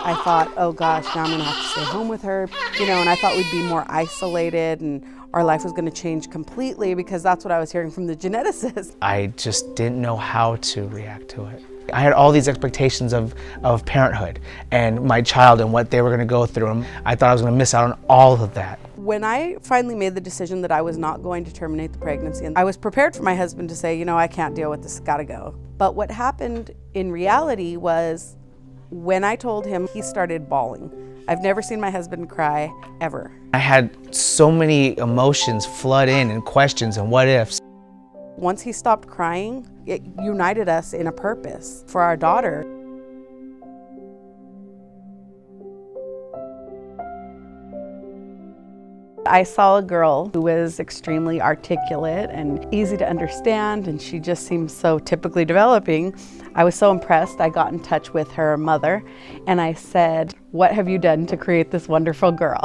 I thought, oh gosh, now I'm gonna have to stay home with her, and I thought we'd be more isolated and our life was gonna change completely because that's what I was hearing from the geneticist. I just didn't know how to react to it. I had all these expectations of parenthood and my child and what they were gonna go through, and I thought I was gonna miss out on all of that. When I finally made the decision that I was not going to terminate the pregnancy, and I was prepared for my husband to say, I can't deal with this, gotta go. But what happened in reality was, when I told him, he started bawling. I've never seen my husband cry, ever. I had so many emotions flood in and questions and what ifs. Once he stopped crying, it united us in a purpose for our daughter. I saw a girl who was extremely articulate and easy to understand, and she just seemed so typically developing. I was so impressed. I got in touch with her mother and I said, "What have you done to create this wonderful girl?"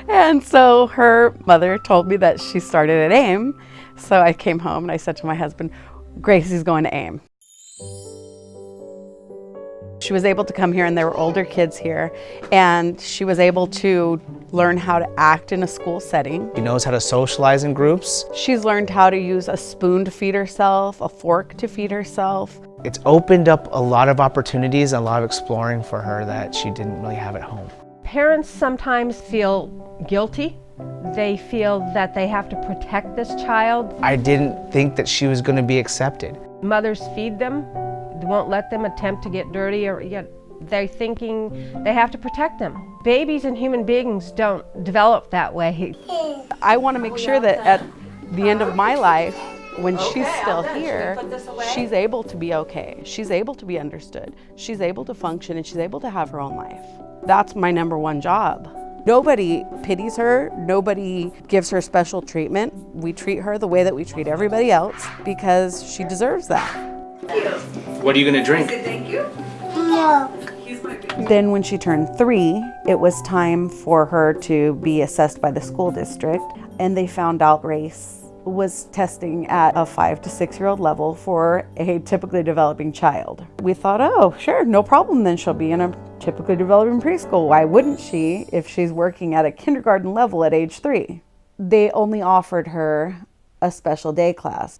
And so her mother told me that she started at AIM. So I came home and I said to my husband, "Gracie's going to AIM." She was able to come here, and there were older kids here, and she was able to learn how to act in a school setting. She knows how to socialize in groups. She's learned how to use a spoon to feed herself, a fork to feed herself. It's opened up a lot of opportunities and a lot of exploring for her that she didn't really have at home. Parents sometimes feel guilty. They feel that they have to protect this child. I didn't think that she was going to be accepted. Mothers feed them. They won't let them attempt to get dirty, or yet they're thinking they have to protect them. Babies and human beings don't develop that way. I want to make sure that at the end of my life, when she's still here, she's able to be okay. She's able to be understood. She's able to function, and she's able to have her own life. That's my number one job. Nobody pities her. Nobody gives her special treatment. We treat her the way that we treat everybody else because she deserves that. What are you going to drink? Thank you. Then when she turned 3, it was time for her to be assessed by the school district, and they found out Grace was testing at a 5 to 6-year-old level for a typically developing child. We thought, oh, sure, no problem, then she'll be in a typically developing preschool. Why wouldn't she if she's working at a kindergarten level at age 3? They only offered her a special day class.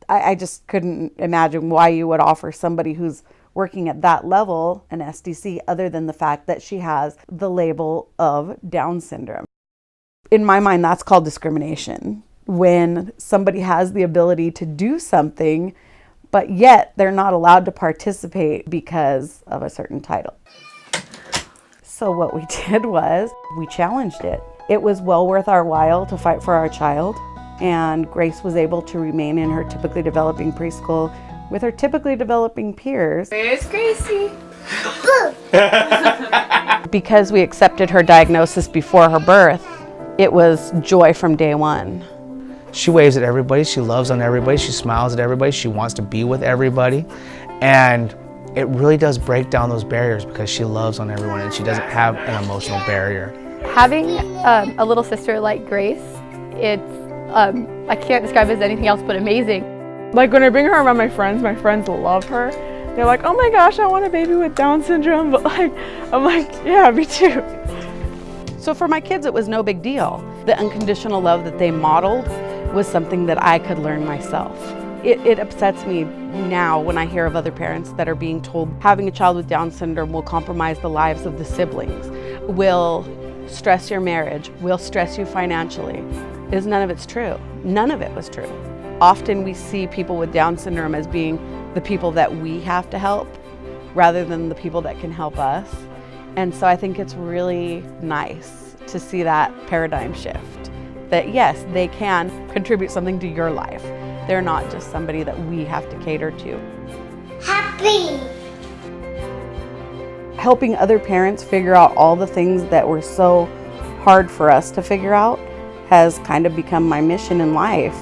I just couldn't imagine why you would offer somebody who's working at that level an SDC other than the fact that she has the label of Down syndrome. In my mind, that's called discrimination. When somebody has the ability to do something, but yet they're not allowed to participate because of a certain title. So what we did was we challenged it. It was well worth our while to fight for our child. And Grace was able to remain in her typically developing preschool with her typically developing peers. There's Gracie. Because we accepted her diagnosis before her birth, it was joy from day one. She waves at everybody, she loves on everybody, she smiles at everybody, she wants to be with everybody. And it really does break down those barriers because she loves on everyone and she doesn't have an emotional barrier. Having a little sister like Grace, it's I can't describe it as anything else but amazing. Like when I bring her around my friends love her. They're like, oh my gosh, I want a baby with Down syndrome, but I'm like, yeah, me too. So for my kids, it was no big deal. The unconditional love that they modeled was something that I could learn myself. It upsets me now when I hear of other parents that are being told having a child with Down syndrome will compromise the lives of the siblings, will stress your marriage, will stress you financially. Because none of it's true. None of it was true. Often we see people with Down syndrome as being the people that we have to help rather than the people that can help us. And so I think it's really nice to see that paradigm shift. That yes, they can contribute something to your life. They're not just somebody that we have to cater to. Happy! Helping other parents figure out all the things that were so hard for us to figure out has kind of become my mission in life.